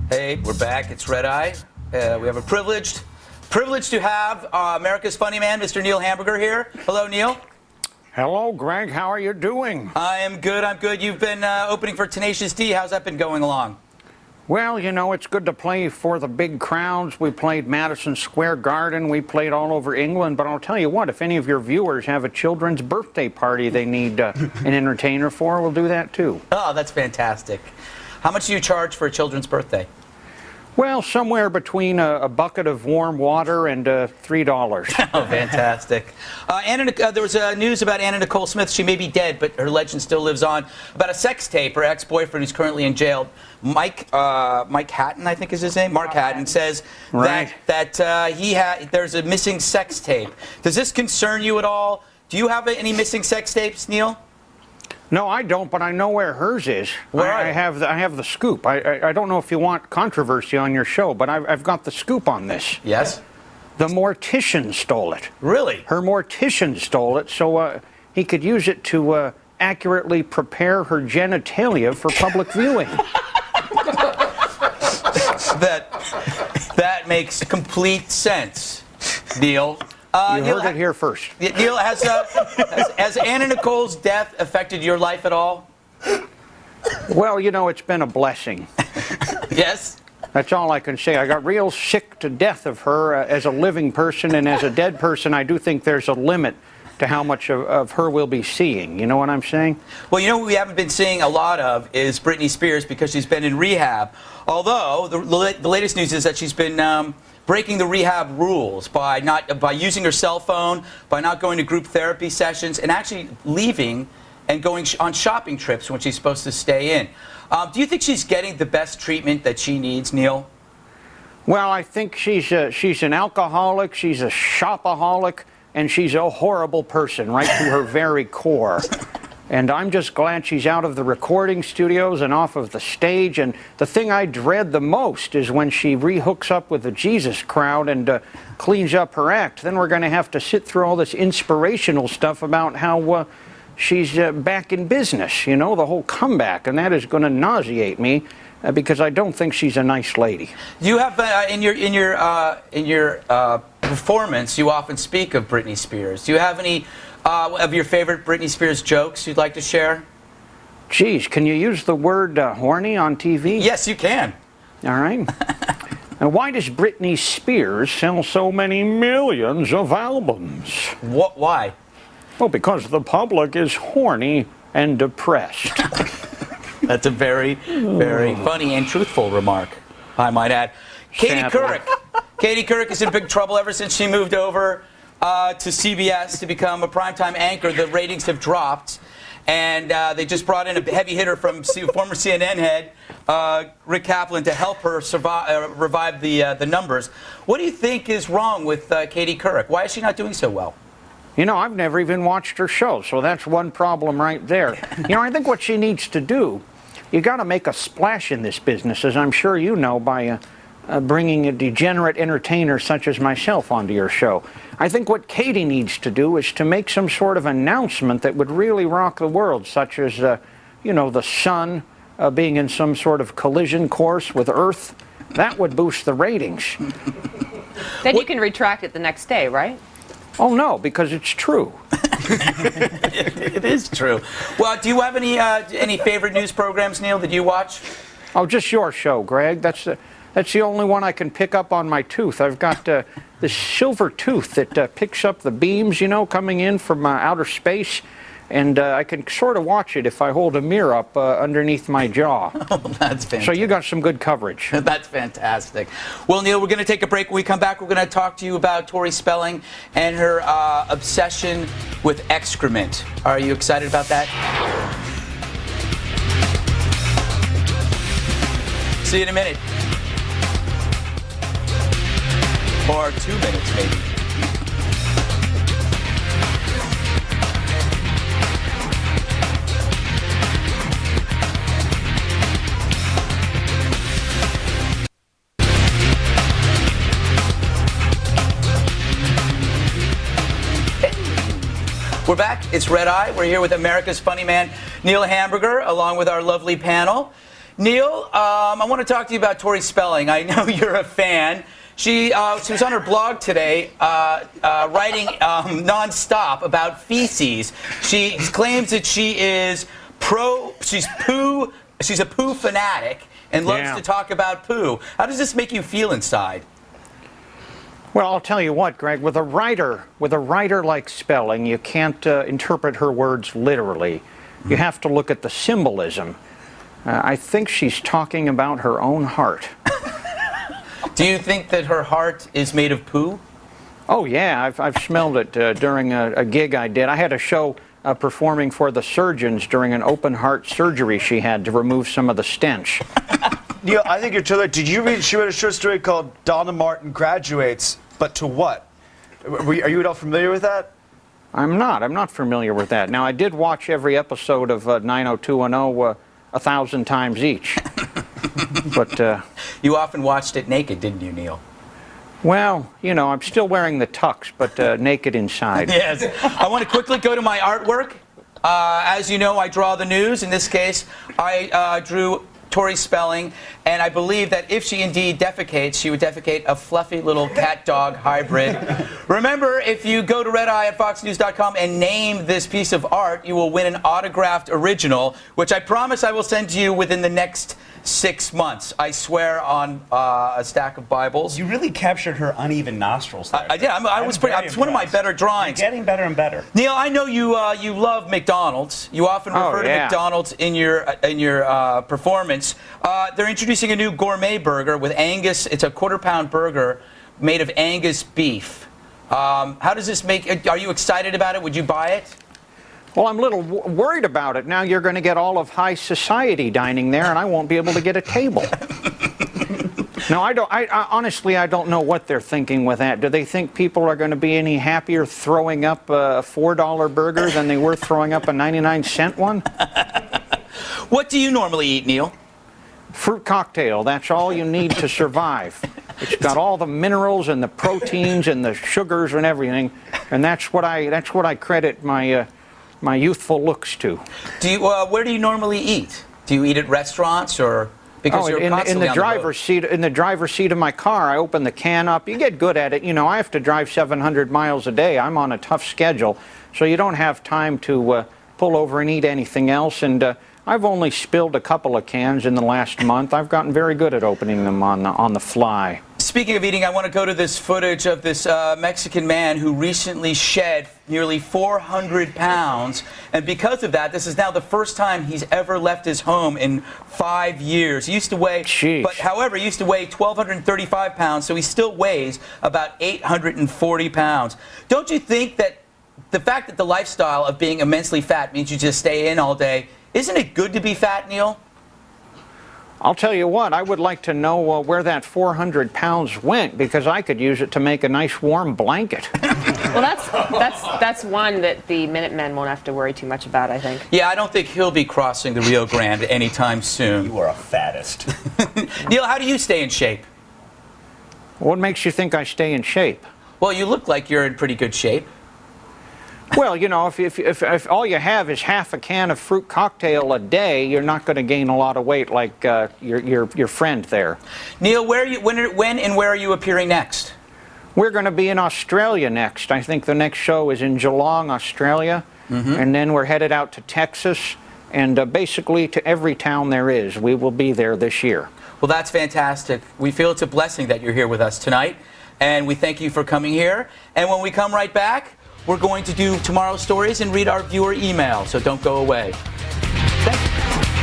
Hey, we're back. It's Red Eye. We have a privilege to have America's funny man, Mr. Niel Hamburger here. Hello, Niel. Hello, Greg. How are you doing? I am good. I'm good. You've been opening for Tenacious D. How's that been going along? Well, you know, it's good to play for the big crowds. We played Madison Square Garden. We played all over England. But I'll tell you what, if any of your viewers have a children's birthday party they need an entertainer for, we'll do that too. Oh, that's fantastic. How much do you charge for a children's birthday? Well, somewhere between a bucket of warm water and $3. Oh, fantastic. There was news about Anna Nicole Smith. She may be dead, but her legend still lives on. About a sex tape. Her ex-boyfriend, who's currently in jail, Mike Hatton, I think is his name. Mark Hatton says right. that there's a missing sex tape. Does this concern you at all? Do you have any missing sex tapes, Niel? No, I don't, but I know where hers is. Where I have the scoop. I don't know if you want controversy on your show, but I've got the scoop on this. Yes? The mortician stole it. Really? Her mortician stole it, so he could use it to accurately prepare her genitalia for public viewing. That makes complete sense, Niel. You heard it here first. Niel, has Anna Nicole's death affected your life at all? Well, you know, it's been a blessing. Yes? That's all I can say. I got real sick to death of her as a living person, and as a dead person, I do think there's a limit to how much of her we'll be seeing. You know what I'm saying? Well, you know what we haven't been seeing a lot of is Britney Spears because she's been in rehab. Although, the latest news is that she's been breaking the rehab rules by using her cell phone, by not going to group therapy sessions, and actually leaving and going on shopping trips when she's supposed to stay in. Do you think she's getting the best treatment that she needs, Niel? Well, I think she's an alcoholic, she's a shopaholic, and she's a horrible person right to her very core. And I'm just glad she's out of the recording studios and off of the stage. And the thing I dread the most is when she rehooks up with the Jesus crowd and cleans up her act. Then we're going to have to sit through all this inspirational stuff about how she's back in business, you know, the whole comeback. And that is going to nauseate me because I don't think she's a nice lady. You have in your performance, you often speak of Britney Spears. Do you have any of your favorite Britney Spears jokes you'd like to share? Geez, can you use the word horny on TV? Yes, you can. All right. Now, why does Britney Spears sell so many millions of albums? Why? Well, because the public is horny and depressed. That's a very, very funny and truthful remark, I might add. Katie Couric. Katie Couric is in big trouble ever since she moved over to CBS to become a primetime anchor. The ratings have dropped, and they just brought in a heavy hitter from former CNN head Rick Kaplan to help her revive the numbers. What do you think is wrong with Katie Couric? Why is she not doing so well? You know, I've never even watched her show, so that's one problem right there. You know, I think what she needs to do, you got to make a splash in this business, as I'm sure you know, by bringing a degenerate entertainer such as myself onto your show. I think what Katie needs to do is to make some sort of announcement that would really rock the world, such as, you know, the sun being in some sort of collision course with Earth. That would boost the ratings. Then you can retract it the next day, right? Oh, no, because it's true. It is true. Well, do you have any favorite news programs, Niel, that you watch? Oh, just your show, Greg. That's the only one I can pick up on my tooth. I've got this silver tooth that picks up the beams, you know, coming in from outer space. And I can sort of watch it if I hold a mirror up underneath my jaw. Oh, that's fantastic. So you got some good coverage. That's fantastic. Well, Niel, we're going to take a break. When we come back, we're going to talk to you about Tori Spelling and her obsession with excrement. Are you excited about that? See you in a minute. Or 2 minutes, maybe. We're back. It's Red Eye. We're here with America's funny man, Niel Hamburger, along with our lovely panel. Neil, I want to talk to you about Tori Spelling. I know you're a fan. She was on her blog today writing nonstop about feces. She claims that she's a poo fanatic and loves to talk about poo. How does this make you feel inside? Well, I'll tell you what, Greg, with a writer like Spelling, you can't interpret her words literally. You have to look at the symbolism. I think she's talking about her own heart. Do you think that her heart is made of poo? Oh, yeah, I've smelled it during a gig I did. I had a show performing for the surgeons during an open heart surgery she had to remove some of the stench. Neil, I think you're too late. Did you read, she wrote a short story called Donna Martin Graduates, but to what? Are you at all familiar with that? I'm not familiar with that. Now, I did watch every episode of 90210 1,000 times each. But you often watched it naked, didn't you, Neil? Well, you know, I'm still wearing the tux, but naked inside. Yes. I want to quickly go to my artwork. As you know, I draw the news. In this case, I drew Tori Spelling, and I believe that if she indeed defecates, she would defecate a fluffy little cat-dog hybrid. Remember, if you go to redeye@foxnews.com and name this piece of art, you will win an autographed original, which I promise I will send to you within the next 6 months. I swear on a stack of Bibles. You really captured her uneven nostrils there. I did. It's one of my better drawings. You're getting better and better. Neil, I know you love McDonald's. You often refer to McDonald's in your performance. They're introducing a new gourmet burger with Angus. It's a quarter-pound burger made of Angus beef. How does this make? Are you excited about it? Would you buy it? Well, I'm a little worried about it. Now you're going to get all of high society dining there, and I won't be able to get a table. No, honestly, I don't know what they're thinking with that. Do they think people are going to be any happier throwing up a $4 burger than they were throwing up a 99-cent one? What do you normally eat, Neil? Fruit cocktail. That's all you need to survive. It's got all the minerals and the proteins and the sugars and everything, and that's what I credit my youthful looks to. Do you, where do you normally eat? Do you eat at restaurants or because you're constantly in the driver's seat? In the driver's seat of my car, I open the can up. You get good at it. You know, I have to drive 700 miles a day. I'm on a tough schedule, so you don't have time to pull over and eat anything else. And I've only spilled a couple of cans in the last month. I've gotten very good at opening them on the fly. Speaking of eating, I want to go to this footage of this Mexican man who recently shed nearly 400 pounds. And because of that, this is now the first time he's ever left his home in 5 years. He used to weigh, however, he used to weigh 1,235 pounds, so he still weighs about 840 pounds. Don't you think that the fact that the lifestyle of being immensely fat means you just stay in all day, isn't it good to be fat, Neil? I'll tell you what, I would like to know where that 400 pounds went, because I could use it to make a nice warm blanket. Well, that's one that the Minutemen won't have to worry too much about, I think. Yeah, I don't think he'll be crossing the Rio Grande anytime soon. You are a fattest. Neil, how do you stay in shape? What makes you think I stay in shape? Well, you look like you're in pretty good shape. Well, you know, if all you have is half a can of fruit cocktail a day, you're not going to gain a lot of weight like your friend there. Neil, when and where are you appearing next? We're going to be in Australia next. I think the next show is in Geelong, Australia, and then we're headed out to Texas, and basically to every town there is. We will be there this year. Well, that's fantastic. We feel it's a blessing that you're here with us tonight, and we thank you for coming here. And when we come right back, we're going to do tomorrow's stories and read our viewer email, so don't go away. Thank you.